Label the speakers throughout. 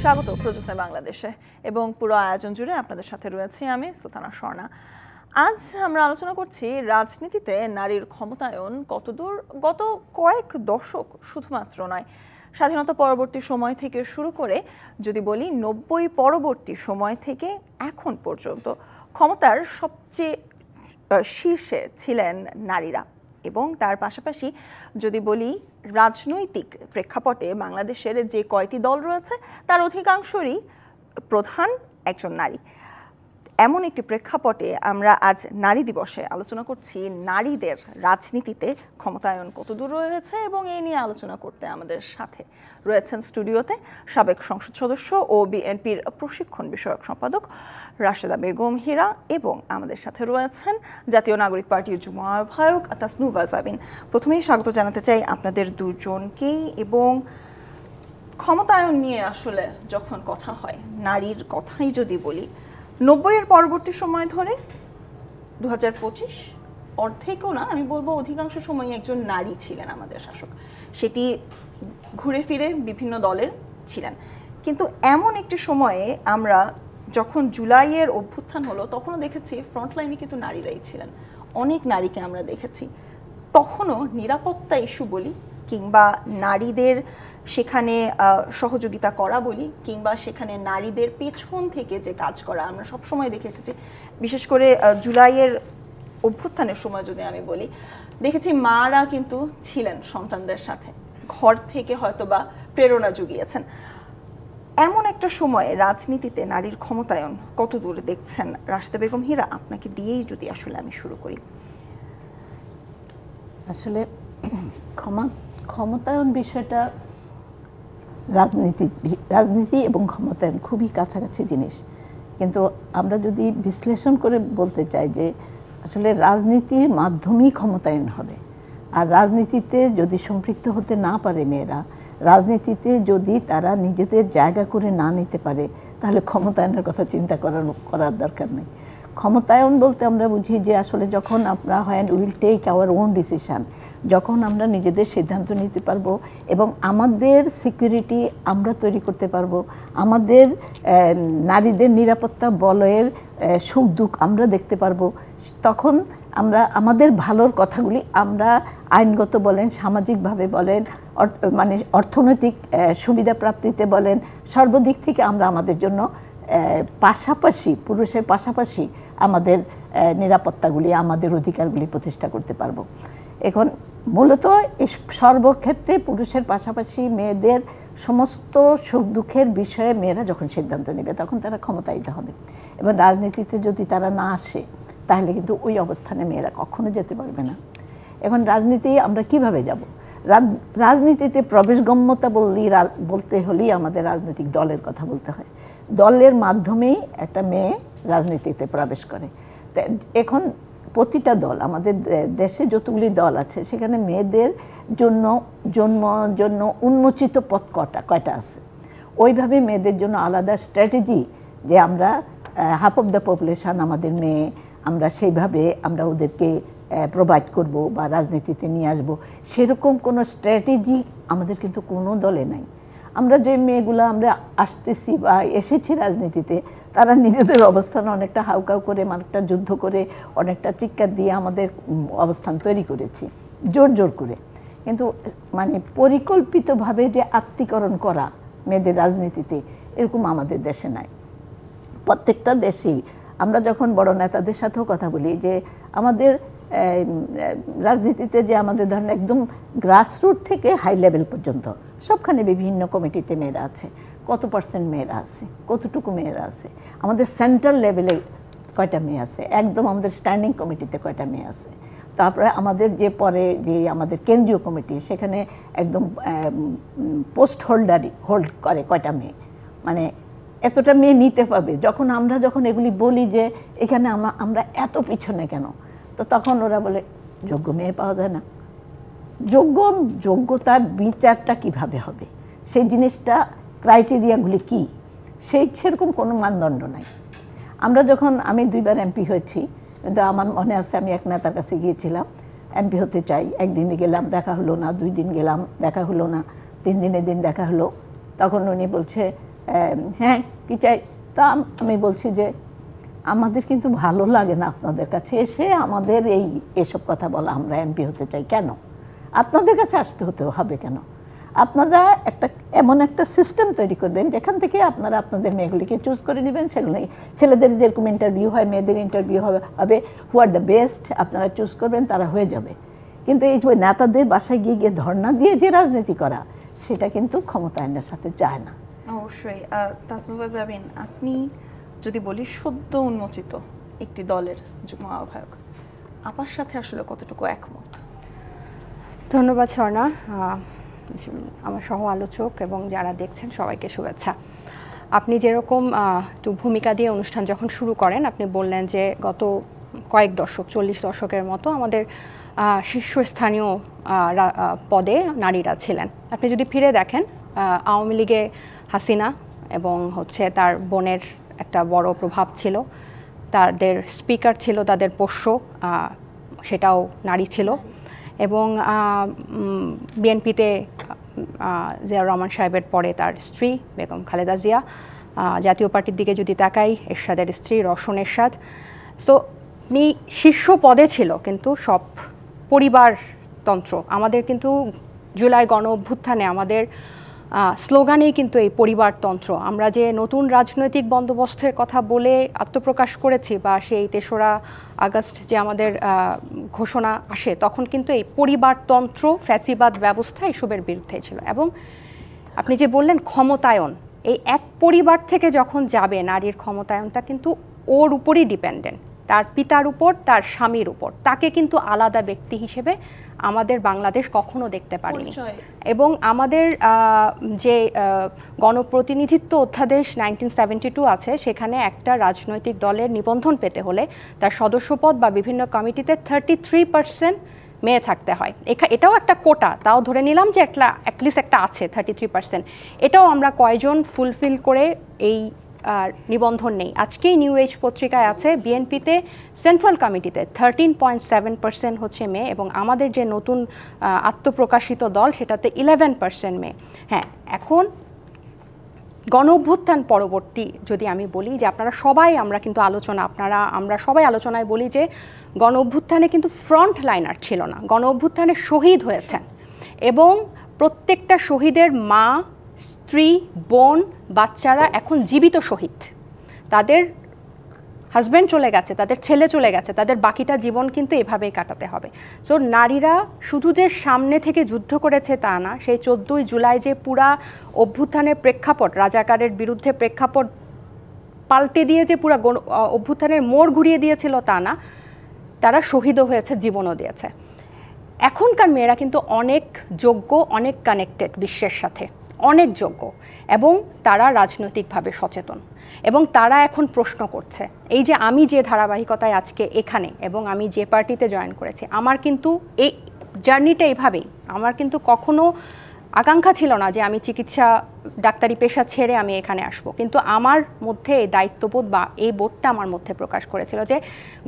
Speaker 1: স্বাগত প্রযত্নে বাংলাদেশে এবং পুরো আয়োজন জুড়ে আপনাদের সাথে রয়েছি আমি সুলতানা স্বর্ণা। আজ আমরা আলোচনা করছি রাজনীতিতে নারীর ক্ষমতায়ন কতদূর গত কয়েক দশক শুধুমাত্র নয়, স্বাধীনতা পরবর্তী সময় থেকে শুরু করে যদি বলি 90 পরবর্তী সময় থেকে এখন পর্যন্ত ক্ষমতার সবচেয়ে শীর্ষে ছিলেন নারীরা। এবং তার পাশাপাশি যদি বলি রাজনৈতিক প্রেক্ষাপটে বাংলাদেশের যে কয়টি দল রয়েছে তার অধিকাংশই প্রধান একজন নারী। এমন একটি প্রেক্ষাপটে আমরা আজ নারী দিবসে আলোচনা করছি নারীদের রাজনীতিতে ক্ষমতায়ন কতদূর রয়েছে, এবং এই নিয়ে আলোচনা করতে আমাদের সাথে রয়েছেন স্টুডিওতে সাবেক সংসদ সদস্য ও বিএনপির প্রশিক্ষণ বিষয়ক সম্পাদক রাশেদা বেগম হীরা, এবং আমাদের সাথে রয়েছেন জাতীয় নাগরিক পার্টির যুগ্ম আহ্বায়ক তাসনুভা জাবিন। প্রথমেই স্বাগত জানাতে চাই আপনাদের দুজনকেই। এবং ক্ষমতায়ন নিয়ে আসলে যখন কথা হয়, নারীর কথাই যদি বলি, 90-এর পরবর্তী সময় ধরে 2025 অর্ধেকও না, আমি বলবো অধিকাংশ সময় একজন নারী ছিলেন আমাদের শাসক। সেটি ঘুরে ফিরে বিভিন্ন দলের ছিলেন। কিন্তু এমন একটি সময়ে আমরা যখন জুলাইয়ের অভ্যুত্থান হলো তখনও দেখেছি ফ্রন্টলাইনে কিন্তু নারীরাই ছিলেন। অনেক নারীকে আমরা দেখেছি। তখনও নিরাপত্তা ইস্যু বলি কিংবা নারীদের সেখানে সহযোগিতা করা বলি কিংবা সেখানে নারীদের পেছন থেকে যে কাজ করা আমরা সবসময় দেখে এসেছি। বিশেষ করে জুলাইয়ের অভ্যুত্থানের সময় যদি আমি বলি, দেখেছি মারা কিন্তু ছিলেন সন্তানদের সাথে, ঘর থেকে হয়তোবা প্রেরণা জুগিয়েছেন। এমন একটা সময়ে রাজনীতিতে নারীর ক্ষমতায়ন কত দূর দেখছেন? রাশেদা বেগম হীরা, আপনাকে দিয়েই যদি আসলে আমি শুরু করি।
Speaker 2: আসলে ক্ষমতায়ন বিষয়টা রাজনীতি এবং ক্ষমতায়ন খুবই কাছাকাছি জিনিস। কিন্তু আমরা যদি বিশ্লেষণ করে বলতে চাই যে আসলে রাজনীতির মাধ্যমেই ক্ষমতায়ন হবে, আর রাজনীতিতে যদি সম্পৃক্ত হতে না পারে মেয়েরা, রাজনীতিতে যদি তারা নিজেদের জায়গা করে না নিতে পারে, তাহলে ক্ষমতায়নের কথা চিন্তা করার দরকার নেই। ক্ষমতায়ন বলতে আমরা বুঝি যে আসলে যখন আমরা will take our own decision, যখন আমরা নিজেদের সিদ্ধান্ত নিতে পারবো এবং আমাদের সিকিউরিটি আমরা তৈরি করতে পারবো, আমাদের নারীদের নিরাপত্তা বলয়ের সুখ দুঃখ আমরা দেখতে পারবো, তখন আমরা আমাদের ভালোর কথাগুলি আমরা আইনগত বলেন, সামাজিকভাবে বলেন, মানে অর্থনৈতিক সুবিধা প্রাপ্তিতে বলেন, সর্বদিক থেকে আমরা আমাদের জন্য পাশাপাশি পুরুষের পাশাপাশি আমাদের নিরাপত্তাগুলি, আমাদের অধিকারগুলি প্রতিষ্ঠা করতে পারবো। এখন মূলত সর্বক্ষেত্রে পুরুষের পাশাপাশি মেয়েদের সমস্ত সুখ দুঃখের বিষয়ে মেয়েরা যখন সিদ্ধান্ত নেবে তখন তারা ক্ষমতায়িত হবে। এবং রাজনীতিতে যদি তারা না আসে তাহলে কিন্তু ওই অবস্থানে মেয়েরা কখনো যেতে পারবে না। এখন রাজনীতি আমরা কিভাবে যাব? রাজনীতিতে প্রবেশগম্যতা বলতে হলেই আমাদের রাজনৈতিক দলের কথা বলতে হয়। দলের মাধ্যমেই একটা মেয়ে রাজনীতিতে প্রবেশ করে। এখন প্রতিটা দল, আমাদের দেশে যতগুলি দল আছে সেখানে মেয়েদের জন্য উন্মোচিত পথ কয়টা আছে। ওইভাবে মেয়েদের জন্য আলাদা স্ট্র্যাটেজি, যে আমরা হাফ অফ দ্য পপুলেশন আমাদের মেয়ে, আমরা সেইভাবে আমরা ওদেরকে প্রোভাইড করব বা রাজনীতিতে নিয়ে আসব, সেরকম কোনো স্ট্র্যাটেজি আমাদের কিন্তু কোনো দলে নাই। আমরা যে মেয়েগুলো আমরা আসতেছি বা এসেছি রাজনীতিতে, তারা নিজেদের অবস্থান অনেকটা হাউকাউ করে, অনেকটা যুদ্ধ করে, অনেকটা চিৎকার দিয়ে আমাদের অবস্থান তৈরি করেছি জোর করে। কিন্তু মানে পরিকল্পিতভাবে যে আত্মীকরণ করা মেয়েদের রাজনীতিতে, এরকম আমাদের দেশে নাই। প্রত্যেকটা দেশেই আমরা যখন বড় নেতাদের সাথেও কথা বলি যে আমাদের রাজনীতিতে যে আমাদের ধরেন একদম গ্রাসরুট থেকে হাই লেভেল পর্যন্ত সবখানে বিভিন্ন কমিটিতে মেয়েরা আছে, কত পার্সেন্ট মেয়েরা আছে, কতটুকু মেয়েরা আছে, আমাদের সেন্ট্রাল লেভেলে কয়টা মেয়ে আছে, একদম আমাদের স্ট্যান্ডিং কমিটিতে কয়টা মেয়ে আছে, তারপরে আমাদের যে পরে যে আমাদের কেন্দ্রীয় কমিটি সেখানে একদম পোস্ট হোল্ড করে কয়টা মেয়ে, মানে এতটা মেয়ে নিতে পারবে। যখন এগুলি বলি যে এখানে আমরা এত পিছনে কেন, তো তখন ওরা বলে যোগ্য মেয়ে পাওয়া যায় না। যোগ্যতার বিচারটা কিভাবে হবে, সেই জিনিসটা ক্রাইটেরিয়াগুলি কি, সেরকম কোনো মানদণ্ড নাই। আমি 2বার এমপি হয়েছি, কিন্তু আমার মনে আছে আমি এক নেতার কাছে গিয়েছিলাম, এমপি হতে চাই, একদিন গেলাম দেখা হলো না, 2 দিন গেলাম দেখা হলো না, 3 দিনের দিন দেখা হলো। তখন উনি বলছে হ্যাঁ কি চাই, তা আমি বলছি যে আমাদের কিন্তু ভালো লাগে না আপনাদের কাছে এসে আমাদের এসব কথা বলা, আমরা এমপি হতে চাই। কেন আপনাদের কাছে আসতে হতে হবে? কেন আপনারা এমন একটা সিস্টেম তৈরি করবেন যেখান থেকে আপনারা আপনাদের মেয়েগুলিকে চুজ করে নেবেন। সেগুলো ছেলেদের যেরকম ইন্টারভিউ হয়, মেয়েদের ইন্টারভিউ হবে, হু আর দ্য বেস্ট আপনারা চুজ করবেন, তারা হয়ে যাবে। কিন্তু এই যে নেতাদের বাসায় গিয়ে গিয়ে ধর্ণা দিয়ে যে রাজনীতি করা, সেটা কিন্তু ক্ষমতায়নের সাথে যায় না।
Speaker 1: অবশ্যই। তাসনুভা জাবিন, আপনি যদি বলি সদ্য উন্মোচিত একটি দলের যুগ্ম আহ্বায়ক, আপার সাথে আসলে কতটুকু একমত?
Speaker 3: ধন্যবাদ স্বর্ণা, আমার সহ আলোচক এবং যারা দেখছেন সবাইকে শুভেচ্ছা। আপনি যেরকম একটু ভূমিকা দিয়ে অনুষ্ঠান যখন শুরু করেন, আপনি বললেন যে গত কয়েক দশক, 40 দশকের মতো আমাদের শীর্ষস্থানীয় পদে নারীরা ছিলেন। আপনি যদি ফিরে দেখেন, আওয়ামী লীগে হাসিনা এবং তার বোনের একটা বড় প্রভাব ছিল, তাদের স্পিকার ছিল, তাদের পোষ্য সেটাও নারী ছিল, এবং বিএনপিতে জিয়াউর রহমান সাহেবের পরে তার স্ত্রী বেগম খালেদা জিয়া, জাতীয় পার্টির দিকে যদি তাকাই এরশাদের স্ত্রী রওশন এরশাদ। সো উনি শীর্ষ পদে ছিল, কিন্তু সব পরিবারতন্ত্র। আমাদের কিন্তু জুলাই গণ অভ্যুত্থানে আমাদের স্লোগানেই কিন্তু এই পরিবারতন্ত্র। আমরা যে নতুন রাজনৈতিক বন্দোবস্তের কথা বলে আত্মপ্রকাশ করেছি, বা সেই ৩রা আগস্ট যে আমাদের ঘোষণা আসে, তখন কিন্তু এই পরিবারতন্ত্র, ফ্যাসিবাদ ব্যবস্থা এসবের বিরুদ্ধে ছিল। এবং আপনি যে বললেন ক্ষমতায়ন, এই এক পরিবার থেকে যখন যাবে, নারীর ক্ষমতায়নটা কিন্তু ওর উপরই ডিপেন্ডেন্ট, তার পিতার উপর, তার স্বামীর উপর। তাকে কিন্তু আলাদা ব্যক্তি হিসেবে আমাদের বাংলাদেশ কখনো দেখতে পারেনি। এবং আমাদের যে গণপ্রতিনিধিত্ব অধ্যাদেশ 1972 আছে, সেখানে একটা রাজনৈতিক দলের নিবন্ধন পেতে হলে তার সদস্যপদ বা বিভিন্ন কমিটিতে 33% মেয়ে থাকতে হয়। এটাও একটা কোটা, তাও ধরে নিলাম যে অ্যাটলিস্ট একটা আছে 33%। এটাও আমরা কয়জন ফুলফিল করে এই নিবন্ধন নেই। আজকেই নিউ এজ পত্রিকায় আছে বিএনপিতে সেন্ট্রাল কমিটিতে 13.7% হচ্ছে মেয়ে, এবং আমাদের যে নতুন আত্মপ্রকাশিত দল সেটাতে 11% মেয়ে। হ্যাঁ, এখন গণ অভ্যুত্থান পরবর্তী যদি আমি বলি যে আমরা সবাই আলোচনায় বলি যে গণ অভ্যুত্থানে কিন্তু ফ্রন্ট লাইনার ছিল না, গণ অভ্যুত্থানে শহীদ হয়েছেন, এবং প্রত্যেকটা শহীদের মা, স্ত্রী, বোন, বাচ্চারা এখন জীবিত শহীদ। তাদের হাজব্যান্ড চলে গেছে, তাদের ছেলে চলে গেছে, তাদের বাকিটা জীবন কিন্তু এভাবেই কাটাতে হবে। সো নারীরা শুধু যে সামনে থেকে যুদ্ধ করেছে তা না, সেই 14ই জুলাই যে পুরা অভ্যুত্থানের প্রেক্ষাপট, রাজাকারের বিরুদ্ধে প্রেক্ষাপট পাল্টে দিয়ে যে পুরা অভ্যুত্থানের মোড় ঘুরিয়ে দিয়েছিল তা না, তারা শহীদও হয়েছে, জীবনও দিয়েছে। এখনকার মেয়েরা কিন্তু অনেক যোগ্য, অনেক কানেক্টেড বিশ্বের সাথে, অনেক যোগ্য, এবং তারা রাজনৈতিকভাবে সচেতন, এবং তারা এখন প্রশ্ন করছে। এই যে আমি যে ধারাবাহিকতায় আজকে এখানে, এবং আমি যে পার্টিতে জয়েন করেছি, আমার কিন্তু এই জার্নিটা এইভাবেই। আমার কিন্তু কখনো আকাঙ্ক্ষা ছিল না যে আমি ডাক্তারি পেশা ছেড়ে আমি এখানে আসব, কিন্তু আমার মধ্যে এই দায়িত্ববোধ বা এই বোধটা আমার মধ্যে প্রকাশ করেছিল যে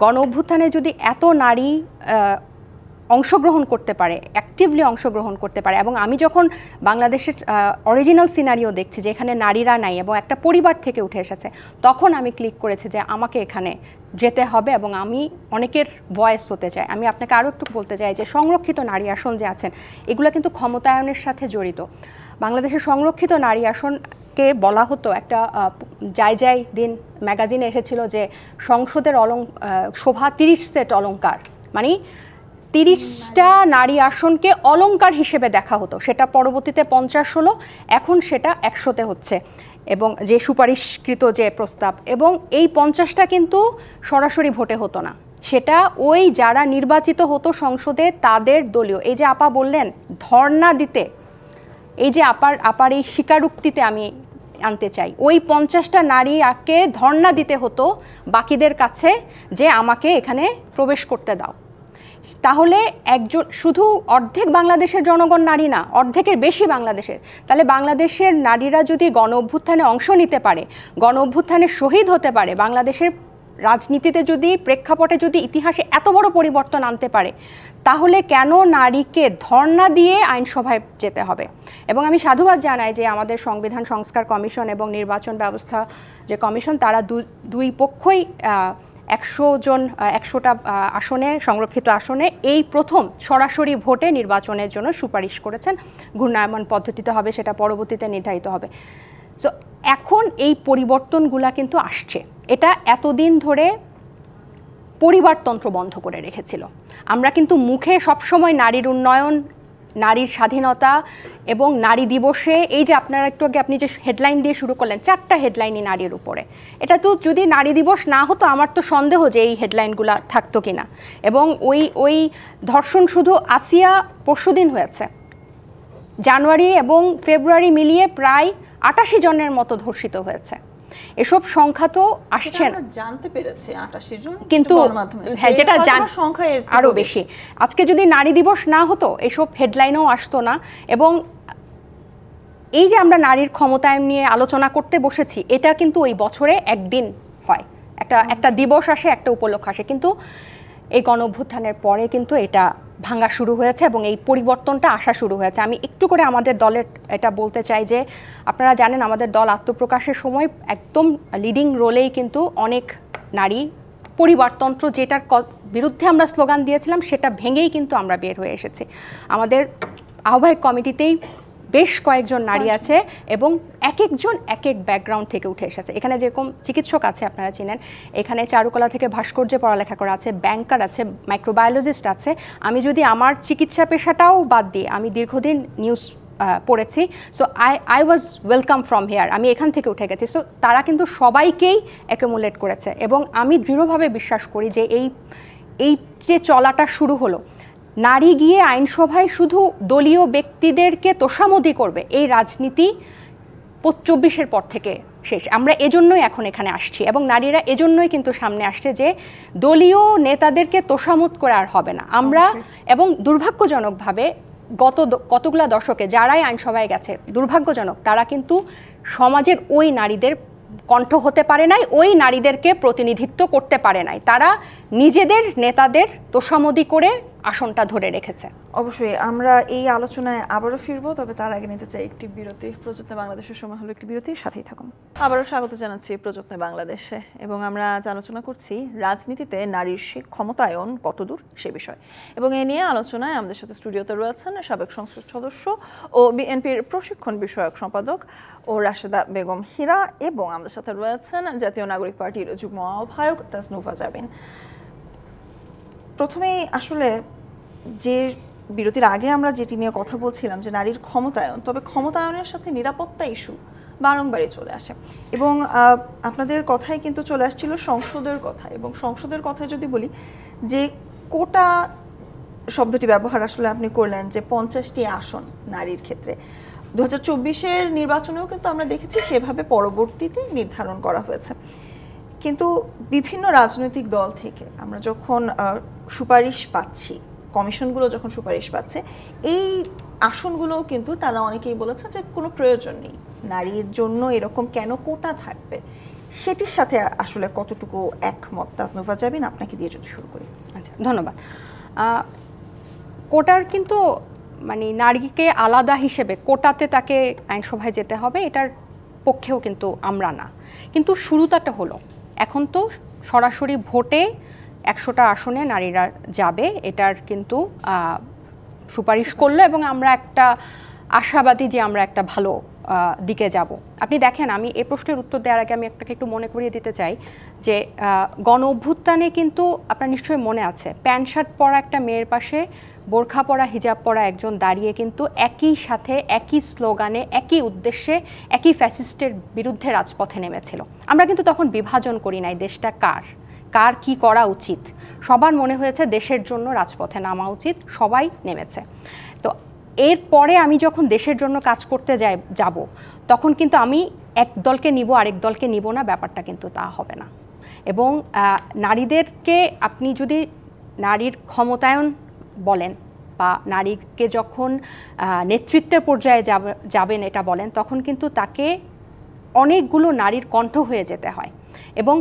Speaker 3: গণ অভ্যুত্থানে যদি এত নারী অংশগ্রহণ করতে পারে, অ্যাক্টিভলি অংশগ্রহণ করতে পারে, এবং আমি যখন বাংলাদেশের অরিজিনাল সিনারিও দেখছি যে এখানে নারীরা নাই এবং একটা পরিবার থেকে উঠে এসেছে, তখন আমি ক্লিক করেছি যে আমাকে এখানে যেতে হবে এবং আমি অনেকের ভয়েস হতে চাই। আমি আপনাকে আরও একটু বলতে চাই যে সংরক্ষিত নারী আসন যে আছেন, এগুলো কিন্তু ক্ষমতায়নের সাথে জড়িত। বাংলাদেশের সংরক্ষিত নারী আসনকে বলা হতো, একটা যাই দিন ম্যাগাজিনে এসেছিল যে সংসদের শোভা 30 সেট অলংকার, মানে 30টা নারী আসনকে অলংকার হিসেবে দেখা হতো। সেটা পরবর্তীতে 50 হলো, এখন সেটা 100-তে হচ্ছে, এবং যে সুপারিশকৃত যে প্রস্তাব, এবং এই 50টা কিন্তু সরাসরি ভোটে হতো না, সেটা ওই যারা নির্বাচিত হতো সংসদে তাদের দলীয়। এই যে আপা বললেন ধর্ণা দিতে, এই যে আপার এই স্বীকারোক্তিতে আমি আনতে চাই, ওই 50টা নারীকে ধর্ণা দিতে হতো বাকিদের কাছে যে আমাকে এখানে প্রবেশ করতে দাও। তাহলে একজন শুধু অর্ধেক বাংলাদেশের জনগণ নারী না, অর্ধেকের বেশি বাংলাদেশের। তাহলে বাংলাদেশের নারীরা যদি গণ অভ্যুত্থানে অংশ নিতে পারে, গণ অভ্যুত্থানে শহীদ হতে পারে, বাংলাদেশের রাজনীতিতে যদি প্রেক্ষাপটে যদি ইতিহাসে এত বড় পরিবর্তন আনতে পারে, তাহলে কেন নারীকে ধর্ণা দিয়ে আইনসভায় যেতে হবে? এবং আমি সাধুবাদ জানাই যে আমাদের সংবিধান সংস্কার কমিশন এবং নির্বাচন ব্যবস্থা যে কমিশন, তারা দুই পক্ষই 100টা আসনে, সংরক্ষিত আসনে এই প্রথম সরাসরি ভোটে নির্বাচনের জন্য সুপারিশ করেছেন। ঘূর্ণায়মান পদ্ধতিতে হবে, সেটা পরবর্তীতে নির্ধারিত হবে। সো এখন এই পরিবর্তনগুলা কিন্তু আসছে। এটা এতদিন ধরে পরিবারতন্ত্র বন্ধ করে রেখেছিল। আমরা কিন্তু মুখে সবসময় নারীর উন্নয়ন, নারীর স্বাধীনতা এবং নারী দিবসে, এই যে আপনারা একটু আগে আপনি যে হেডলাইন দিয়ে শুরু করলেন, 4টা হেডলাইনই নারীর উপরে। এটা তো যদি নারী দিবস না হতো, আমার তো সন্দেহ যে এই হেডলাইনগুলো থাকতো কিনা। এবং ওই ধর্ষণ শুধু আসিয়া পরশুদিন হয়েছে, জানুয়ারি এবং ফেব্রুয়ারি মিলিয়ে প্রায় 88 জনের মতো ধর্ষিত হয়েছে। এসব সংখ্যা তো আসছে না,
Speaker 1: জানতে পেরেছে 88 জন,
Speaker 3: কিন্তু হ্যাঁ, যেটা
Speaker 1: সংখ্যা
Speaker 3: আরো বেশি। আজকে যদি নারী দিবস না হতো, এসব হেডলাইনও আসতো না। এবং এই যে আমরা নারীর ক্ষমতায়ন নিয়ে আলোচনা করতে বসেছি, এটা কিন্তু ওই বছরে একদিন হয়, একটা দিবস আসে, একটা উপলক্ষ আসে। কিন্তু এই গণঅভ্যুত্থানের পরে কিন্তু এটা ভাঙা শুরু হয়েছে এবং এই পরিবর্তনটা আসা শুরু হয়েছে। আমি একটু করে আমাদের দলের এটা বলতে চাই যে, আপনারা জানেন আমাদের দল আত্মপ্রকাশের সময় একদম লিডিং রোলেই কিন্তু অনেক নারী পরিবারতন্ত্র, যেটার বিরুদ্ধে আমরা স্লোগান দিয়েছিলাম, সেটা ভেঙেই কিন্তু আমরা বের হয়ে এসেছি। আমাদের আহ্বায়ক কমিটিতেই বেশ কয়েকজন নারী আছে এবং এক একজন এক এক ব্যাকগ্রাউন্ড থেকে উঠে এসেছে। এখানে যেরকম চিকিৎসক আছে, আপনারা চিনেন, এখানে চারুকলা থেকে ভাস্কর্যে পড়ালেখা করা আছে, ব্যাংকার আছে, মাইক্রোবায়োলজিস্ট আছে। আমি যদি আমার চিকিৎসা পেশাটাও বাদ দিয়ে, আমি দীর্ঘদিন নিউজ পড়েছি। So I was welcome from here, আমি এখান থেকে উঠে গেছি। সো তারা কিন্তু সবাইকেই অ্যাকুমুলেট করেছে এবং আমি দৃঢ়ভাবে বিশ্বাস করি যে এই যে চলাটা শুরু হলো, নারী গিয়ে আইনসভায় শুধু দলীয় ব্যক্তিদেরকে তোষামোদি করবে, এই রাজনীতি 24-এর পর থেকে শেষ। আমরা এজন্যই এখন এখানে আসছি এবং নারীরা এজন্যই কিন্তু সামনে আসছে যে দলীয় নেতাদেরকে তোষামোদ করে আর হবে না। আমরা এবং দুর্ভাগ্যজনকভাবে কতগুলা দশকে যারাই আইনসভায় গেছে, দুর্ভাগ্যজনক, তারা কিন্তু সমাজের ওই নারীদের কণ্ঠ হতে পারে নাই, ওই নারীদেরকে প্রতিনিধিত্ব করতে পারে নাই। তারা নিজেদের নেতাদের তোষামোদি করে আসনটা ধরে রেখেছে।
Speaker 1: অবশ্যই আমরা এই আলোচনায় আবারও ফিরবো, তবে তার আগে নিতে চাই একটি বিরতি। প্রযত্নে বাংলাদেশের সময় হলো একটি বিরতি, সাথেই থাকুন। আবারও স্বাগত জানাচ্ছি প্রযত্নে বাংলাদেশে এবং আমরা আজ আলোচনা করছি রাজনীতিতে নারীর ক্ষমতায়ন কতদূর সে বিষয়। এবং এ নিয়ে আলোচনায় আমাদের সাথে স্টুডিওতে রয়েছেন সাবেক সংসদ সদস্য ও বিএনপির প্রশিক্ষণ বিষয়ক সম্পাদক ও রাশেদা বেগম হীরা, এবং আমাদের সাথে রয়েছেন জাতীয় নাগরিক পার্টির যুগ্ম আহ্বায়ক তাসনুভা জাবিন। প্রথমেই আসলে যে বিরতির আগে আমরা যেটি নিয়ে কথা বলছিলাম যে নারীর ক্ষমতায়ন, তবে ক্ষমতায়নের সাথে নিরাপত্তা ইস্যু বারংবারই চলে আসে এবং আপনাদের কথাই কিন্তু চলে আসছিল সংসদের কথা। এবং সংসদের কথায় যদি বলি যে কোটা শব্দটি ব্যবহার আসলে আপনি করলেন, যে 50টি আসন নারীর ক্ষেত্রে 2024-এর নির্বাচনেও কিন্তু আমরা দেখেছি সেভাবে পরবর্তীতে নির্ধারণ করা হয়েছে। কিন্তু বিভিন্ন রাজনৈতিক দল থেকে আমরা যখন সুপারিশ পাচ্ছি, কমিশনগুলো যখন সুপারিশ পাচ্ছে, এই আসনগুলোও কিন্তু তারা অনেকেই বলেছে যে কোনো প্রয়োজন নেই, নারীর জন্য এরকম কেন কোটা থাকবে। সেটির সাথে আসলে কতটুকু একমত? তাসনুভা জাবিন, আপনাকে দিয়ে যদি শুরু করি।
Speaker 3: আচ্ছা, ধন্যবাদ। কোটার কিন্তু মানে নারীকে আলাদা হিসেবে কোটাতে তাকে আইনসভায় যেতে হবে, এটার পক্ষেও কিন্তু আমরা না। কিন্তু শুরুটাটা হলো, এখন তো সরাসরি ভোটে 100টা আসনে নারীরা যাবে, এটার কিন্তু সুপারিশ করলো এবং আমরা একটা আশাবাদী যে আমরা একটা ভালো দিকে যাব। আপনি দেখেন, আমি এই প্রশ্নের উত্তর দেওয়ার আগে আমি আপনাকে একটু মনে করিয়ে দিতে চাই যে গণ অভ্যুত্থানে কিন্তু আপনার নিশ্চয়ই মনে আছে, প্যান্ট শার্ট পরা একটা মেয়ের পাশে বোরখা পরা, হিজাব পরা একজন দাঁড়িয়ে কিন্তু একই সাথে একই স্লোগানে একই উদ্দেশ্যে একই ফ্যাসিস্টের বিরুদ্ধে রাজপথে নেমেছিল। আমরা কিন্তু তখন বিভাজন করি নাই দেশটা কার কি করা উচিত, সবার মনে হয়েছে দেশের জন্য রাজপথে নামা উচিত, সবাই নেমেছে। তো এরপরে আমি যখন দেশের জন্য কাজ করতে যাব, তখন কিন্তু আমি এক দলকে নিব আরেক দলকে নিব না, ব্যাপারটা কিন্তু তা হবে না। এবং নারীদেরকে আপনি যদি নারীর ক্ষমতায়ন বলেন বা নারীকে যখন নেতৃত্বের পর্যায়ে যাবেন এটা বলেন, তখন কিন্তু তাকে অনেকগুলো নারীর কণ্ঠ হয়ে যেতে হয়। এবং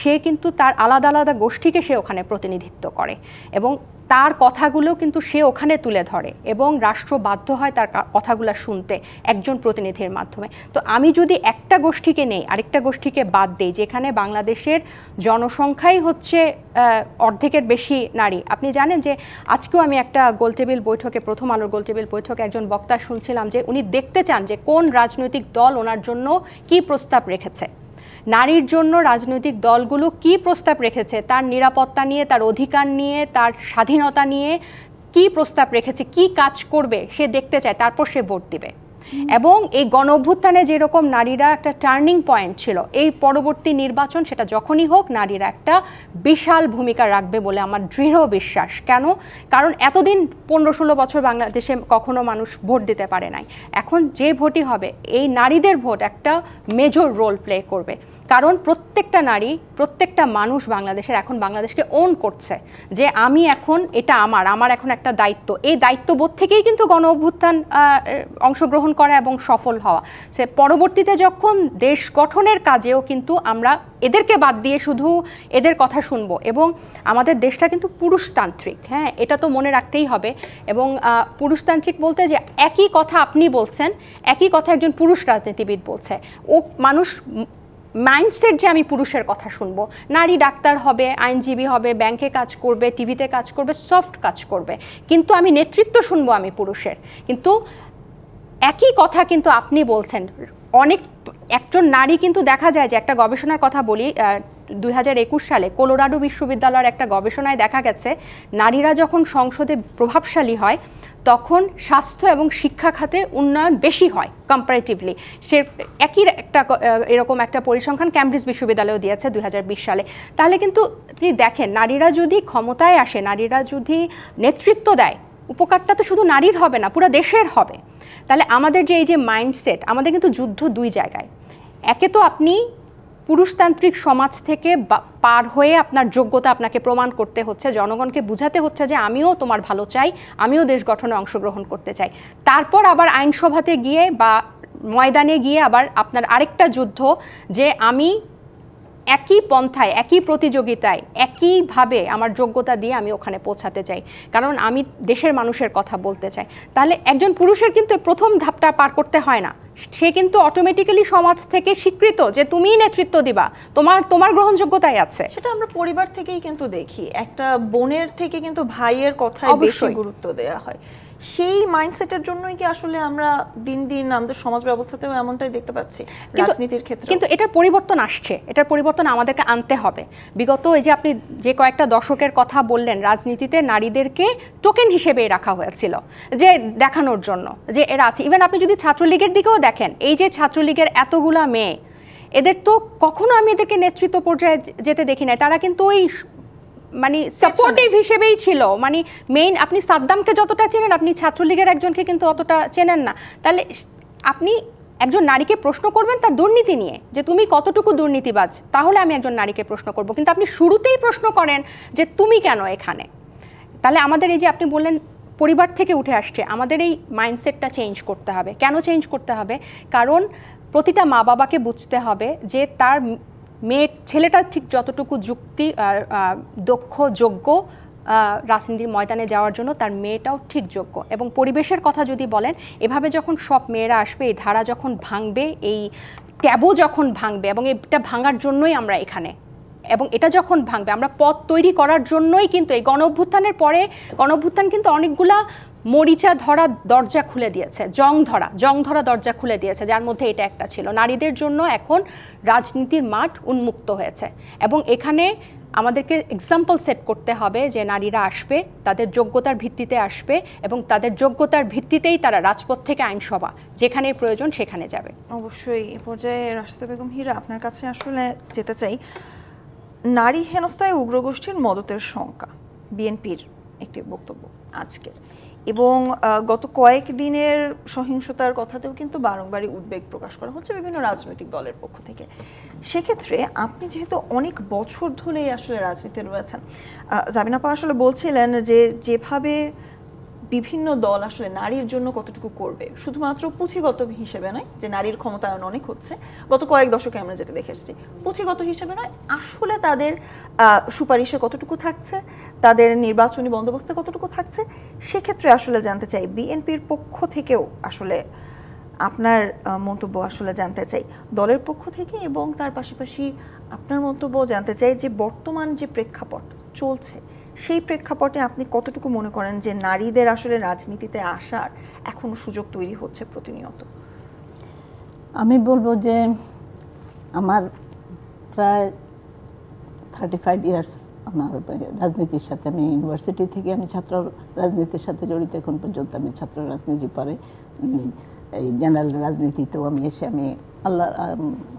Speaker 3: সে কিন্তু তার আলাদা আলাদা গোষ্ঠীকে সে ওখানে প্রতিনিধিত্ব করে এবং তার কথাগুলো কিন্তু সে ওখানে তুলে ধরে এবং রাষ্ট্র বাধ্য হয় তার কথাগুলো শুনতে একজন প্রতিনিধির মাধ্যমে। তো আমি যদি একটা গোষ্ঠীকে নেই আরেকটা গোষ্ঠীকে বাদ দেই, যেখানে বাংলাদেশের জনসংখ্যাই হচ্ছে অর্ধেকের বেশি নারী। আপনি জানেন যে আজকেও আমি একটা গোলটেবিল বৈঠকে, প্রথম আলোর গোলটেবিল বৈঠকে একজন বক্তা শুনছিলাম যে উনি দেখতে চান যে কোন রাজনৈতিক দল ওনার জন্য কি প্রস্তাব রেখেছে, নারীর জন্য রাজনৈতিক দলগুলো কি প্রস্তাব রেখেছে, তার নিরাপত্তা নিয়ে, তার অধিকার নিয়ে, তার স্বাধীনতা নিয়ে কি প্রস্তাব রেখেছে, কি কাজ করবে সে দেখতে চায়, তারপর সে ভোট দিবে। এবং এই গণ অভ্যুত্থানে যেরকম নারীরা একটা টার্নিং পয়েন্ট ছিল, এই পরবর্তী নির্বাচন সেটা যখনই হোক নারীরা একটা বিশাল ভূমিকা রাখবে বলে আমার দৃঢ় বিশ্বাস। কেন? কারণ এতদিন 15-16 বছর বাংলাদেশে কখনো মানুষ ভোট দিতে পারে নাই। এখন যে ভোটই হবে এই নারীদের ভোট একটা মেজর রোল প্লে করবে, কারণ প্রত্যেকটা নারী, প্রত্যেকটা মানুষ বাংলাদেশের এখন বাংলাদেশকে ওন করছে যে আমি এখন এটা আমার এখন একটা দায়িত্ব। এই দায়িত্ববোধ থেকেই কিন্তু গণ অভ্যুত্থান অংশগ্রহণ করা এবং সফল হওয়া। সে পরবর্তীতে যখন দেশ গঠনের কাজেও কিন্তু আমরা এদেরকে বাদ দিয়ে শুধু এদের কথা শুনবো। এবং আমাদের দেশটা কিন্তু পুরুষতান্ত্রিক, হ্যাঁ, এটা তো মনে রাখতেই হবে। এবং পুরুষতান্ত্রিক বলতে যে একই কথা আপনি বলছেন, একই কথা একজন পুরুষ রাজনীতিবিদ বলছে, ও মানুষ মাইন্ডসেট যে আমি পুরুষের কথা শুনবো। নারী ডাক্তার হবে, আইনজীবী হবে, ব্যাংকে কাজ করবে, টিভিতে কাজ করবে, সফট কাজ করবে, কিন্তু আমি নেতৃত্ব শুনবো আমি পুরুষের। কিন্তু একই কথা কিন্তু আপনি বলছেন, একজন নারী কিন্তু দেখা যায় যে একটা গবেষণার কথা বলি, 2021 সালে কলোরাডো বিশ্ববিদ্যালয়ের একটা গবেষণায় দেখা গেছে নারীরা যখন সংসদে প্রভাবশালী হয় তখন স্বাস্থ্য এবং শিক্ষা খাতে উন্নয়ন বেশি হয় কম্পারেটিভলি। সে একই একটা এরকম একটা পরিসংখ্যান ক্যামব্রিজ বিশ্ববিদ্যালয়েও দিয়েছে 2020 সালে। তাহলে কিন্তু আপনি দেখেন নারীরা যদি ক্ষমতায় আসে, নারীরা যদি নেতৃত্ব দেয়, উপকারটা তো শুধু নারীর হবে না, পুরো দেশের হবে। তাহলে আমাদের যে এই যে মাইন্ডসেট, আমাদের কিন্তু যুদ্ধ দুই জায়গায়। একে তো আপনি পুরুষতান্ত্রিক সমাজ থেকে পার হয়ে আপনার যোগ্যতা আপনাকে প্রমাণ করতে হচ্ছে, জনগণকে বুঝাতে হচ্ছে যে আমিও তোমার ভালো চাই, আমিও দেশ গঠনে অংশগ্রহণ করতে চাই। তারপর আবার আইনসভাতে গিয়ে বা ময়দানে গিয়ে আবার আপনার আরেকটা যুদ্ধ যে আমি একই পন্থায়, একই প্রতিযোগিতায়, একইভাবে আমার যোগ্যতা দিয়ে আমি ওখানে পৌঁছাতে চাই, কারণ আমি দেশের মানুষের কথা বলতে চাই। তাহলে একজন পুরুষের কিন্তু প্রথম ধাপটা পার করতে হয় না, সে কিন্তু অটোমেটিক্যালি সমাজ থেকে স্বীকৃত যে তুমিই নেতৃত্ব দিবা, তোমার গ্রহণযোগ্যতাই আছে।
Speaker 1: সেটা আমরা পরিবার থেকেই কিন্তু দেখি, একটা বোনের থেকে কিন্তু ভাইয়ের কথায় বেশি গুরুত্ব দেওয়া হয়। সেই মাইন্ডসেটের জন্যই কি আসলে আমরা দিন দিন আমাদের সমাজ ব্যবস্থাতেও এমনটাই দেখতে পাচ্ছি রাজনীতির ক্ষেত্রে?
Speaker 3: কিন্তু এটার পরিবর্তন আসছে, এটার পরিবর্তন আমাদেরকে আনতে হবে। বিগত এই যে আপনি যে কয়েকটা দশকের কথা বললেন, রাজনীতিতে নারীদেরকে টোকেন হিসেবে রাখা হয়েছিল, যে দেখানোর জন্য যে এরা আছে। ইভেন আপনি যদি ছাত্রলীগের দিকেও দেখেন, এই যে ছাত্রলীগের এতগুলা মেয়ে, এদের তো কখনো আমি এদেরকে নেতৃত্ব পর্যায়ে যেতে দেখি নাই। তারা কিন্তু ওই মানে সাপোর্টিভ হিসেবেই ছিল। মানে মেইন, আপনি সাদ্দামকে যতটা চেনেন আপনি ছাত্রলীগের একজনকে কিন্তু অতটা চেনেন না। তাহলে আপনি একজন নারীকে প্রশ্ন করবেন তার দুর্নীতি নিয়ে, যে তুমি কতটুকু দুর্নীতিবাজ, তাহলে আমি একজন নারীকে প্রশ্ন করব। কিন্তু আপনি শুরুতেই প্রশ্ন করেন যে তুমি কেন এখানে। তাহলে আমাদের এই যে আপনি বললেন পরিবার থেকে উঠে আসছে, আমাদের এই মাইন্ডসেটটা চেঞ্জ করতে হবে। কেন চেঞ্জ করতে হবে? কারণ প্রতিটা মা বাবাকে বুঝতে হবে যে তার ছেলেটা ঠিক যতটুকু দক্ষ, যোগ্য রাজনীতির ময়দানে যাওয়ার জন্য, তার মেয়েটাও ঠিক যোগ্য। এবং পরিবেশের কথা যদি বলেন, এভাবে যখন সব মেয়েরা আসবে, এই ধারা যখন ভাঙবে, এই ট্যাবু যখন ভাঙবে, এবং এটা ভাঙার জন্যই আমরা এখানে, এবং এটা যখন ভাঙবে আমরা পথ তৈরি করার জন্যই কিন্তু এই গণ অভ্যুত্থানের পরে, গণ অভ্যুত্থান কিন্তু অনেকগুলা মরিচা ধরা দরজা খুলে দিয়েছে, জং ধরা দরজা খুলে দিয়েছে, যার মধ্যে এটা একটা ছিল। নারীদের জন্য এখন রাজনীতির মাঠ উন্মুক্ত হয়েছে, এবং এখানে আমাদেরকে এক্সাম্পল সেট করতে হবে যে নারীরা আসবে, তাদের যোগ্যতার ভিত্তিতে আসবে, এবং তাদের যোগ্যতার ভিত্তিতেই তারা রাজপথ থেকে আইনসভা যেখানে প্রয়োজন সেখানে যাবে।
Speaker 1: অবশ্যই। এ পর্যায়ে রাশিদা বেগম হীরা, আপনার কাছে আসলে যেতে চাই, নারী হেনস্থায় উগ্রগোষ্ঠীর মদতের শঙ্কা, বিএনপির একটি বক্তব্য আজকের, এবং গত কয়েকদিনের সহিংসতার কথাতেও কিন্তু বারংবারই উদ্বেগ প্রকাশ করা হচ্ছে বিভিন্ন রাজনৈতিক দলের পক্ষ থেকে। সেক্ষেত্রে আপনি যেহেতু অনেক বছর ধরেই আসলে রাজনীতিতে রয়েছেন, জাবিনা আপা আসলে বলছিলেন যে যেভাবে বিভিন্ন দল আসলে নারীর জন্য কতটুকু করবে, শুধুমাত্র পুঁথিগত হিসেবে নয় যে নারীর ক্ষমতায়ন অনেক হচ্ছে গত কয়েক দশকে আমরা যেটা দেখে এসেছি, পুঁথিগত হিসেবে নয়, আসলে তাদের সুপারিশে কতটুকু থাকছে, তাদের নির্বাচনী বন্দোবস্তে কতটুকু থাকছে, সেক্ষেত্রে আসলে জানতে চাই বিএনপির পক্ষ থেকেও আসলে আপনার মন্তব্য আসলে জানতে চাই দলের পক্ষ থেকে, এবং তার পাশাপাশি আপনার মন্তব্য জানতে চাই যে বর্তমান যে প্রেক্ষাপট চলছে সেই প্রেক্ষাপটে আপনি কতটুকু মনে করেন যে নারীদের আসলে রাজনীতিতে আসার এখনো সুযোগ তৈরি হচ্ছে প্রতিনিয়ত?
Speaker 2: আমি বলবো যে আমার প্রায় 35 ইয়ার্স আমার রাজনীতির সাথে, আমি ইউনিভার্সিটি থেকে আমি ছাত্র রাজনীতির সাথে জড়িত, এখন পর্যন্ত আমি ছাত্র রাজনীতি পরে এই জেনারেল রাজনীতিতেও আমি এসে আমি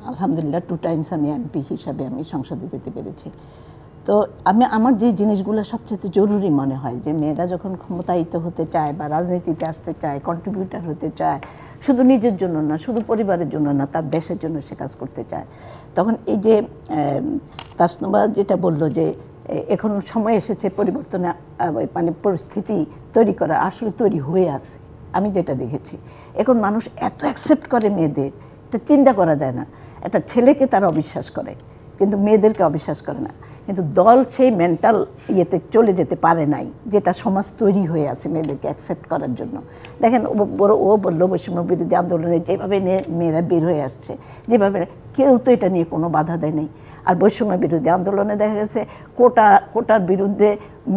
Speaker 2: আলহামদুলিল্লাহ 2 টাইমস আমি এমপি হিসাবে আমি সংসদে যেতে পেরেছি। তো আমার যে জিনিসগুলো সবচেয়ে জরুরি মনে হয় যে মেয়েরা যখন ক্ষমতায়িত হতে চায় বা রাজনীতিতে আসতে চায়, কন্ট্রিবিউটার হতে চায়, শুধু নিজের জন্য না, শুধু পরিবারের জন্য না, তার দেশের জন্য সে কাজ করতে চায়, তখন এই যে তাসনুবা যেটা বলল যে এখন সময় এসেছে পরিবর্তনে, মানে পরিস্থিতি তৈরি করা, আসলে তৈরি হয়ে আছে। আমি যেটা দেখেছি এখন মানুষ এত অ্যাকসেপ্ট করে মেয়েদের, এটা চিন্তা করা যায় না। একটা ছেলেকে তারা অবিশ্বাস করে কিন্তু মেয়েদেরকে অবিশ্বাস করে না, কিন্তু দল সেই মেন্টাল ইয়েতে চলে যেতে পারে নাই যেটা সমাজ তৈরি হয়ে আছে মেয়েদেরকে অ্যাকসেপ্ট করার জন্য। দেখেন ও বললো বৈষম্য বিরোধী আন্দোলনে যেভাবে মেয়েরা বের হয়ে আসছে, যেভাবে কেউ তো এটা নিয়ে কোনো বাধা দেয় নেই। আর বৈষম্য বিরোধী আন্দোলনে দেখা গেছে কোটার বিরুদ্ধে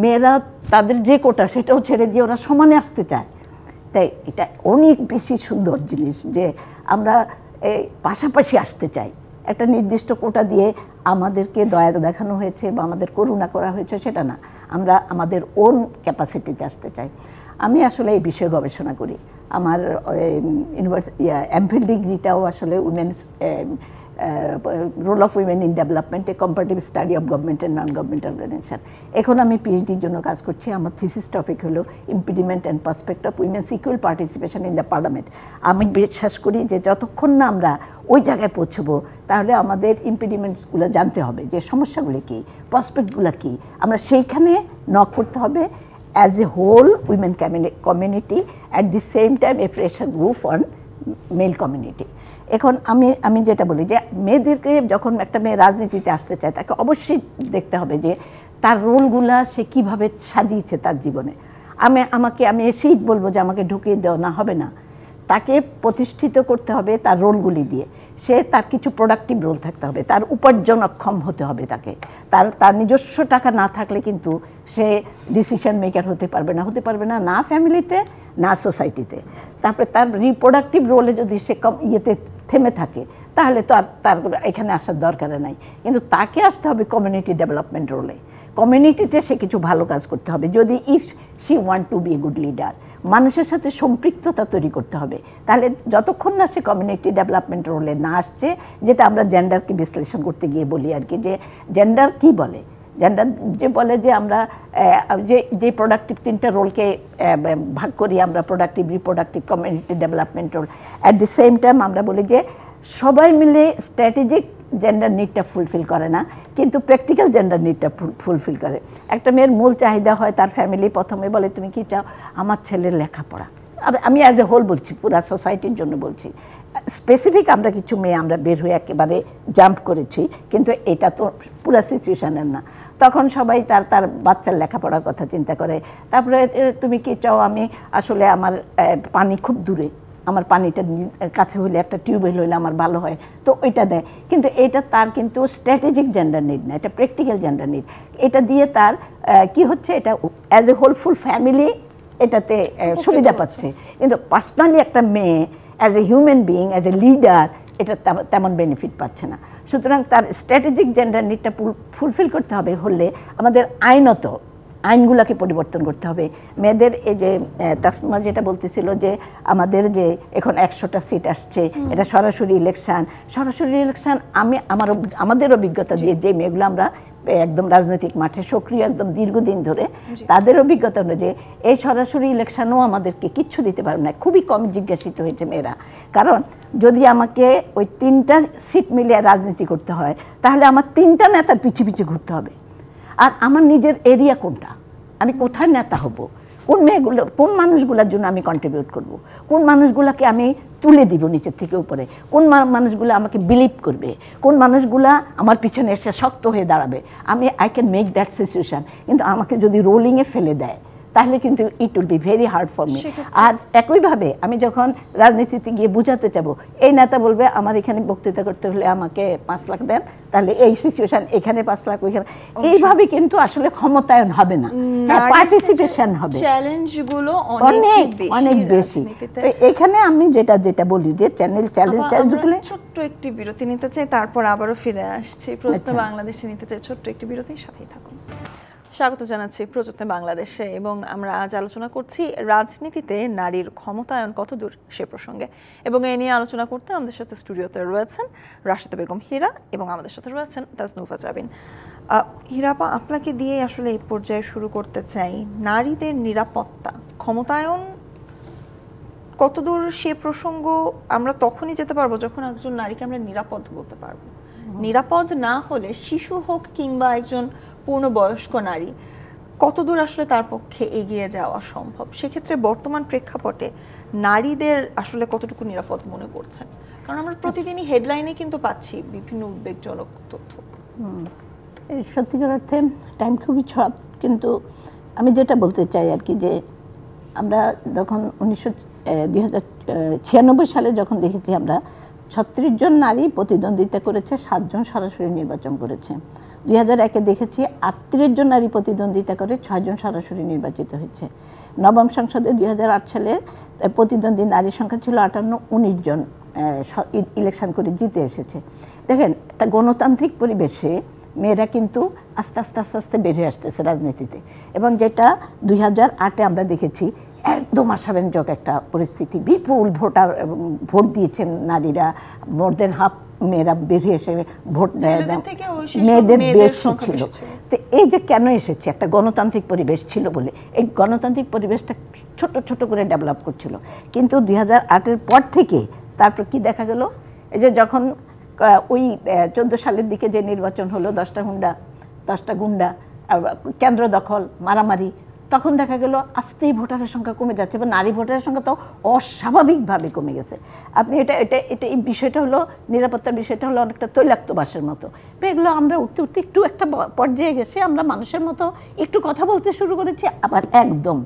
Speaker 2: মেয়েরা তাদের যে কোটা সেটাও ছেড়ে দিয়ে ওরা সমানে আসতে চায়। তাই এটা অনেক বেশি সুন্দর জিনিস যে আমরা পাশাপাশি আসতে চাই। একটা নির্দিষ্ট কোটা দিয়ে আমাদেরকে দয়া দেখানো হয়েছে বা আমাদের করুণা করা হয়েছে সেটা না, আমরা আমাদের ওন ক্যাপাসিটিতে আসতে চাই। আমি আসলে এই বিষয়ে গবেষণা করি। আমার এমফিল ডিগ্রিটাও আসলে women's role of women in ডেভেলপমেন্টে comparative study of government and non government organisation. এখন আমি পিএইচডির জন্য কাজ করছি। আমার থিসিস টপিক হলো impediment and prospect of women's equal participation in the parliament. আমি বিশ্বাস করি যে যতক্ষণ না আমরা ওই জায়গায় পৌঁছবো তাহলে আমাদের ইম্পিডিমেন্টসগুলো জানতে হবে যে সমস্যাগুলো কী, পার্সপেক্টগুলো কী, আমরা সেইখানে নক করতে হবে as a whole women community, at the same time a pressure group on male community. এখন আমি যেটা বলি যে মেয়েদেরকে যখন একটা মেয়ে রাজনীতিতে আসতে চায় তাকে অবশ্যই দেখতে হবে যে তার রোলগুলা সে কীভাবে সাজিয়েছে তার জীবনে। আমি এসেই বলবো যে আমাকে ঢুকিয়ে দেওয়া না হবে না, তাকে প্রতিষ্ঠিত করতে হবে তার রোলগুলি দিয়ে। সে তার কিছু প্রোডাক্টিভ রোল থাকতে হবে, তার উপার্জনক্ষম হতে হবে, তার নিজস্ব টাকা না থাকলে কিন্তু সে ডিসিশন মেকার হতে পারবে না না ফ্যামিলিতে না সোসাইটিতে। তারপরে তার রিপ্রোডাক্টিভ রোলে যদি সে ইয়েতে থেমে থাকে তাহলে তো আর তার এখানে আসার দরকার নাই। কিন্তু তাকে আসতে হবে কমিউনিটি ডেভেলপমেন্ট রোলে। কমিউনিটিতে সে কিছু ভালো কাজ করতে হবে যদি if she want to be a good leader. মানুষের সাথে সম্পৃক্ততা তৈরি করতে হবে। তাহলে যতক্ষণ না সে কমিউনিটি ডেভেলপমেন্ট রোলে না আসছে, যেটা আমরা জেন্ডারকে বিশ্লেষণ করতে গিয়ে বলি আর কি, যে জেন্ডার কী বলে, জেন্ডার যে বলে যে আমরা যে প্রোডাক্টিভ 3টা রোলকে ভাগ করি আমরা, productive, reproductive, community development role. At the same time আমরা বলি যে সবাই মিলে স্ট্র্যাটেজিক জেন্ডার নিডটা ফুলফিল করে না কিন্তু প্র্যাকটিক্যাল জেন্ডার নিডটা ফুলফিল করে। একটা মেয়ের মূল চাহিদা হয় তার ফ্যামিলি প্রথমে বলে তুমি কি চাও, আমার ছেলের লেখাপড়া। আমি অ্যাজ এ হোল বলছি, পুরা সোসাইটির জন্য বলছি। স্পেসিফিক আমরা কিছু মেয়ে আমরা বের হয়ে একেবারে জাম্প করেছি, কিন্তু এটা তো পুরা সিচুয়েশনের না। তখন সবাই তার বাচ্চার লেখাপড়ার কথা চিন্তা করে। তারপরে তুমি কি চাও, আমি আসলে আমার পানি খুব দূরে, আমার পানিটা কাছে হলে একটা টিউবওয়েল হলে আমার ভালো হয়, তো ওইটা দেয়। কিন্তু এটা তার কিন্তু স্ট্র্যাটেজিক জেন্ডার নিড না, এটা প্র্যাকটিক্যাল জেন্ডার নিড। এটা দিয়ে তার কি হচ্ছে, এটা as a whole full family এটাতে সুবিধা পাচ্ছে। কিন্তু পার্সোনালি একটা মেয়ে as a human being, as a leader, এটা তেমন বেনিফিট পাচ্ছে না। সুতরাং তার স্ট্র্যাটেজিক জেন্ডার নিডটা ফুলফিল করতে হবে হলে আমাদের আইনগুলোকে পরিবর্তন করতে হবে। মেয়েদের এই যে তাসমা যেটা বলতেছিল যে আমাদের যে এখন 100টা সিট আসছে, এটা সরাসরি ইলেকশন। আমাদের অভিজ্ঞতা দিয়ে যে মেয়েগুলো আমরা একদম রাজনৈতিক মাঠে সক্রিয় একদম দীর্ঘদিন ধরে, তাদের অভিজ্ঞতা অনুযায়ী এই সরাসরি ইলেকশনও আমাদেরকে কিচ্ছু দিতে পারবে না। খুবই কম জিজ্ঞাসিত হয়েছে মেয়েরা। কারণ যদি আমাকে ওই 3টা সিট মিলিয়ে রাজনীতি করতে হয় তাহলে আমার 3টা নেতার পিছু পিছু ঘুরতে হবে। আর আমার নিজের এরিয়া কোনটা, আমি কোথায় নেতা হব, কোন মানুষগুলোর জন্য আমি কন্ট্রিবিউট করব, কোন মানুষগুলোকে আমি তুলে দিব নিচের থেকে উপরে, কোন মানুষগুলো আমাকে বিলিভ করবে, কোন মানুষগুলা আমার পিছনে এসে শক্ত হয়ে দাঁড়াবে। I can make that situation. কিন্তু আমাকে যদি রোলিংয়ে ফেলে দেয় তাহলে কিন্তু it will be very hard for me. আর একইভাবে আমি যখন রাজনীতিতে গিয়ে বুঝাতে চাবো, এই নেতা বলবে আমার এখানে বক্তৃতা করতে হলে আমাকে 5 লাখ দেন, তাহলে এই সিচুয়েশন এখানে 5 লাখ, ওইখানে, এইভাবে কিন্তু আসলে ক্ষমতায়ন হবে না, পার্টিসিপেশন হবে।
Speaker 1: চ্যালেঞ্জগুলো
Speaker 2: অনেক বেশি। তো এখানে আমি যেটা বলি যে চ্যালেঞ্জগুলো।
Speaker 1: ছোট্ট একটি বিরতি নিতে চাই, তারপর আবারও ফিরে আসছি প্রশ্ন বাংলাদেশে নিতে চাই। ছোট্ট একটি বিরতির সাথেই থাকুন। স্বাগত জানাচ্ছি প্রযত্নে বাংলাদেশে, এবং আমরা আজ আলোচনা করছি রাজনীতিতে নারীর ক্ষমতায়ন কতদূর সে প্রসঙ্গে। এবং এই নিয়ে আলোচনা করতে আমাদের সাথে স্টুডিওতে রয়েছেন রাশেদা বেগম হীরা এবং আমাদের সাথে রয়েছেন তাজনুফা জাবিন। হীরাপা, আপনাকে দিয়ে আসলে এই পর্যায়ে শুরু করতে চাই। নারীদের নিরাপত্তা, ক্ষমতায়ন কতদূর সে প্রসঙ্গ আমরা তখনই যেতে পারবো যখন একজন নারীকে আমরা নিরাপদ বলতে পারবো। নিরাপদ না হলে শিশু হোক কিংবা একজন পূর্ণবয়স্ক নারী, কতদূর আসলে তার পক্ষে এগিয়ে যাওয়া সম্ভব? সেক্ষেত্রে বর্তমান প্রেক্ষাপটে নারীদের আসলে কতটুকু নিরাপদ মনে করছেন? কারণ আমরা প্রতিদিনই হেডলাইনে কিন্তু পাচ্ছি বিভিন্ন উদ্বেগজনক তথ্য।
Speaker 2: সত্যিকার অর্থে টাইম খুবই শর্ট, কিন্তু আমি যেটা বলতে চাই আর কি, যে আমরা যখন 2096 সালে যখন দেখেছি, আমরা 36 জন নারী প্রতিদ্বন্দ্বিতা করেছে, 7 জন সরাসরি নির্বাচন করেছে। 2001-এ দেখেছি 38 জন নারী প্রতিদ্বন্দ্বিতা করে, 6 জন সরাসরি নির্বাচিত হয়েছে। নবম সংসদে 2008 সালে প্রতিদ্বন্দ্বী নারীর সংখ্যা ছিল 58-19 জন ইলেকশন করে জিতে এসেছে। দেখেন, একটা গণতান্ত্রিক পরিবেশে মেয়েরা কিন্তু আস্তে আস্তে বেরিয়ে আসতেছে রাজনীতিতে, এবং যেটা 2008-এ আমরা দেখেছি একদম আশাব্যঞ্জক একটা পরিস্থিতি। বিপুল ভোট দিয়েছেন নারীরা, মোর দেন হাফ মেয়েরা বেরিয়ে এসে ভোট মেয়েদের বেশি ছিল। তো এই যে কেন এসেছে, একটা গণতান্ত্রিক পরিবেশ ছিল বলে, এই গণতান্ত্রিক পরিবেশটা ছোট ছোট করে ডেভেলপ করছিল। কিন্তু 2008-এর পর থেকে তারপর কি দেখা গেল, এই যে যখন ওই 14 সালের দিকে যে নির্বাচন হলো, 10টা গুন্ডা, কেন্দ্র দখল, মারামারি, তখন দেখা গেল আস্তেই ভোটারের সংখ্যা কমে যাচ্ছে, এবং নারী ভোটারের সংখ্যা তো অস্বাভাবিকভাবে কমে গেছে। আপনি এটা এই বিষয়টা হলো, নিরাপত্তার বিষয়টা হলো অনেকটা তৈলাক্ত বাসের মতো। এগুলো আমরা উঠতে একটু একটা পর্যায়ে গেছে, আমরা মানুষের মতো একটু কথা বলতে শুরু করেছি, আবার একদম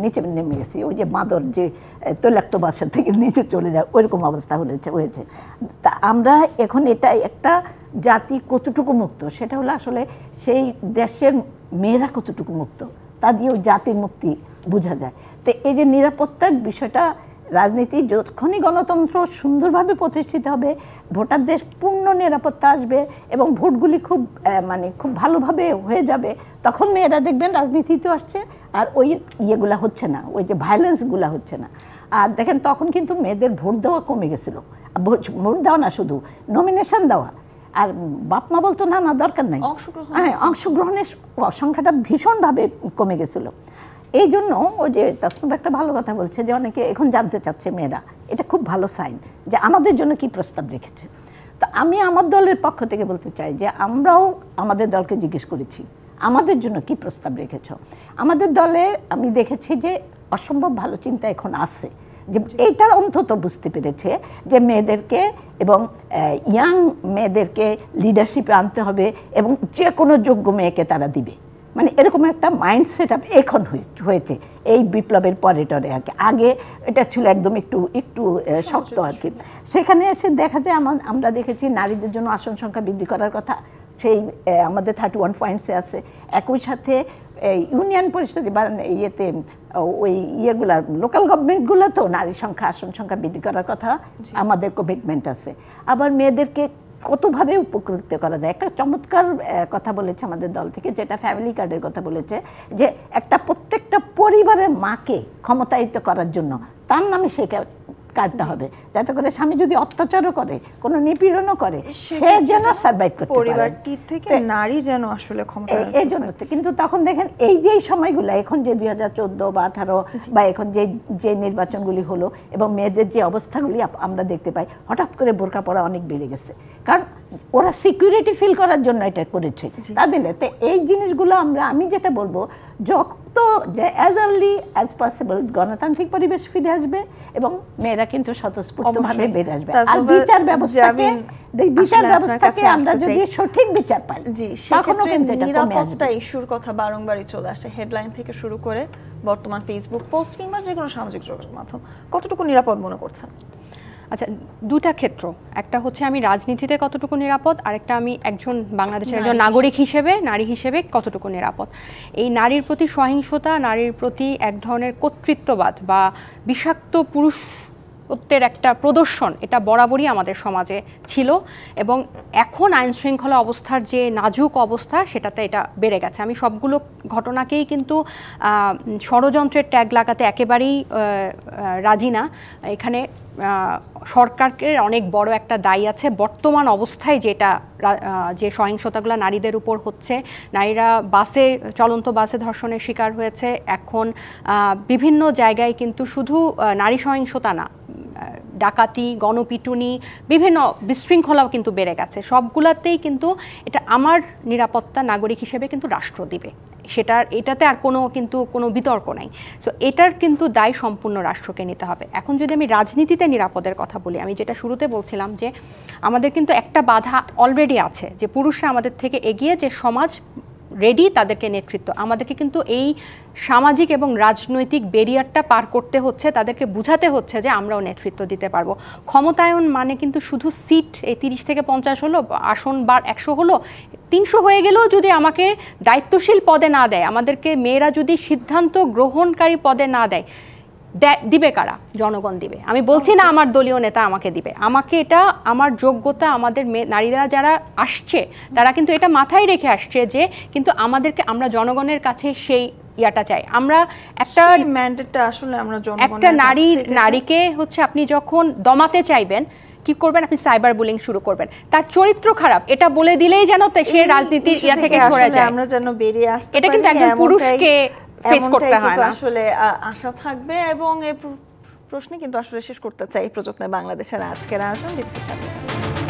Speaker 2: নিচে নেমে গেছি। ওই যে মাদর যে তৈলাক্ত বাসের থেকে নিচে চলে যায়, ওইরকম অবস্থা হয়েছে। তা আমরা এখন এটা একটা জাতি কতটুকু মুক্ত, সেটা হলো আসলে সেই দেশের মেয়েরা কতটুকু মুক্ত, তা দিয়ে ওই জাতির মুক্তি বোঝা যায়। তো এই যে নিরাপত্তার বিষয়টা, রাজনীতি যতক্ষণই গণতন্ত্র সুন্দরভাবে প্রতিষ্ঠিত হবে, ভোটারদের পূর্ণ নিরাপত্তা আসবে এবং ভোটগুলি খুব ভালোভাবে হয়ে যাবে, তখন মেয়েরা দেখবেন রাজনীতিতেও আসছে, আর ওই ইয়েগুলা হচ্ছে না, ওই যে ভায়োলেন্সগুলা হচ্ছে না। আর দেখেন, তখন কিন্তু মেয়েদের ভোট দেওয়া কমে গেছিল। ভোট দেওয়া না, শুধু নমিনেশন দেওয়া, আর বাপ মা বলতো না দরকার নাই, অংশগ্রহণের সংখ্যাটা ভীষণভাবে কমে গেছিল। এই জন্য ওই যে তাসনুফা একটা ভালো কথা বলছে, যে অনেকে এখন জানতে চাচ্ছে মেয়েরা, এটা খুব ভালো সাইন যে আমাদের জন্য কি প্রস্তাব রেখেছে। তো আমি আমার দলের পক্ষ থেকে বলতে চাই যে আমরাও আমাদের দলকে জিজ্ঞেস করেছি, আমাদের জন্য কি প্রস্তাব রেখেছ। আমাদের দলে আমি দেখেছি যে অসম্ভব ভালো চিন্তা এখন আছে, যে এইটা অন্তত বুঝতে পেরেছে যে মেয়েদেরকে এবং ইয়াং মেয়েদেরকে লিডারশিপে আনতে হবে, এবং যে কোনো যোগ্য মেয়েকে তারা দিবে, মানে এরকম একটা মাইন্ডসেট এখন হয়েছে এই বিপ্লবের পরে টরে আর কি। আগে এটা ছিল একদম একটু শক্ত আর কি। সেখানে এসে দেখা যায় আমরা দেখেছি নারীদের জন্য আসন সংখ্যা বৃদ্ধি করার কথা, সেই আমাদের 31 পয়েন্টসে আছে। একই সাথে ইউনিয়ন পরিষদে বা ইয়েতে ওই ইয়েগুলা লোকাল গভর্নমেন্টগুলো তো নারী সংখ্যা আসন সংখ্যা বৃদ্ধি করার কথা আমাদের কমিটমেন্ট আছে। আবার মেয়েদেরকে কতভাবে উপকৃত করা যায়, একটা চমৎকার কথা বলেছে আমাদের দল থেকে, যেটা ফ্যামিলি কার্ডের কথা বলেছে, যে প্রত্যেকটা পরিবারের মাকে ক্ষমতায়িত করার জন্য তার নামে সেই কার্ডটা হবে, যাতে করে স্বামী যদি অত্যাচারও করে, কোনো নিপীড়নও করে, সে যেন সার্ভাইভ করতে পারে,
Speaker 1: পরিবারটি থেকে নারী যেন আসলে ক্ষমতা।
Speaker 2: এই জন্য তো, কিন্তু তখন দেখেন এই যে সময়গুলো এখন যে 2014 বা 18 বা এখন যে নির্বাচনগুলি হলো, এবং মেয়েদের যে অবস্থাগুলি আমরা দেখতে পাই, হঠাৎ করে বোরকা পরা অনেক বেড়ে গেছে, কারণ ওরা সিকিউরিটি ফিল করার জন্য এটা করেছে তাদের। তো এই জিনিসগুলো আমি যেটা বলবো, দ্রুত অ্যাজ আর্লি অ্যাজ পসিবল গণতান্ত্রিক পরিবেশ ফিরে আসবে এবং মেয়েরা কিন্তু স্বতঃস্ফূর্তভাবে বেড়ে আসবে। আর বিচার ব্যবস্থাকে আমরা যদি সঠিক বিচার পাই,
Speaker 1: জি, সেক্ষেত্রে নিরাপত্তা ইস্যুর কথা বারংবারই চলে আসে, হেডলাইন থেকে শুরু করে বর্তমান ফেসবুক পোস্ট কিংবা যে কোনো সামাজিক যোগাযোগ মাধ্যম। কতটুকু নিরাপদ মনে করছেন?
Speaker 3: আচ্ছা, দুটা ক্ষেত্র, একটা হচ্ছে আমি রাজনীতিতে কতটুকু নিরাপদ, আরেকটা আমি একজন বাংলাদেশের একজন নাগরিক হিসেবে, নারী হিসেবে কতটুকু নিরাপদ। এই নারীর প্রতি সহিংসতা, নারীর প্রতি এক ধরনের কর্তৃত্ববাদ বা বিষাক্ত পুরুষত্বের একটা প্রদর্শন, এটা বরাবরই আমাদের সমাজে ছিল এবং এখন আইন শৃঙ্খলা অবস্থার যে নাজুক অবস্থা সেটাতে এটা বেড়ে গেছে। আমি সবগুলো ঘটনাকেই কিন্তু ষড়যন্ত্রের ট্যাগ লাগাতে একেবারেই রাজি না। এখানে সরকারের অনেক বড় একটা দায়ী আছে। বর্তমান অবস্থায় যে সহিংসতাগুলো নারীদের উপর হচ্ছে, নারীরা চলন্ত বাসে ধর্ষণের শিকার হয়েছে, এখন বিভিন্ন জায়গায় কিন্তু শুধু নারী সহিংসতা না, ডাকাতি, গণপিটুনি, বিভিন্ন বিশৃঙ্খলাও কিন্তু বেড়ে গেছে। সবগুলাতেই কিন্তু এটা আমার নিরাপত্তা নাগরিক হিসেবে কিন্তু রাষ্ট্র দিবে, এটাতে আর কোনো বিতর্ক নাই। সো এটার কিন্তু দায় সম্পূর্ণ রাষ্ট্রকে নিতে হবে। এখন যদি আমি রাজনীতিতে নিরাপদের কথা বলি, আমি যেটা শুরুতে বলছিলাম যে আমাদের কিন্তু একটা বাধা অলরেডি আছে, যে পুরুষরা আমাদের থেকে এগিয়ে, যে সমাজ রেডি তাদেরকে নেতৃত্ব, আমাদেরকে কিন্তু এই সামাজিক এবং রাজনৈতিক ব্যারিয়ারটা পার করতে হচ্ছে, তাদেরকে বুঝাতে হচ্ছে যে আমরাও নেতৃত্ব দিতে পারবো। ক্ষমতায়ন মানে কিন্তু শুধু সিট এই 30 থেকে 50 হলো, আসন বার 100 হলো, 300 হয়ে গেলেও যদি আমাকে দায়িত্বশীল পদে না দেয়, আমাদেরকে মেয়েরা যদি সিদ্ধান্ত গ্রহণকারী পদে না দেয়, দিবে কারা? জনগণ দিবে। আমি বলছি না আমার দলীয় নেতা আমাকে দিবে, আমাকে এটা আমার যোগ্যতা, আমাদের নারীরা যারা আসছে তারা কিন্তু এটা মাথায় রেখে আসছে যে কিন্তু আমরা জনগণের কাছে সেই ইয়াটা চাই। আমরা একটা
Speaker 1: ম্যান্ডেটটা আসলে আমরা
Speaker 3: একটা নারীকে হচ্ছে আপনি যখন দমাতে চাইবেন কি করবেন? আপনি সাইবার বুলিং শুরু করবেন, তার চরিত্র খারাপ এটা বলে দিলেই যেন সে রাজনীতির ইয়া থেকে সরে যায়,
Speaker 1: আমরা যেন বেরিয়ে আসতে পারি।
Speaker 3: এটা কিন্তু একজন পুরুষকে ফেস করতে হয় না।
Speaker 1: আসলে আশা থাকবে এবং এই প্রশ্নে কিন্তু আসলে শেষ করতে চাই প্রযত্নে বাংলাদেশের আজকের আয়োজন।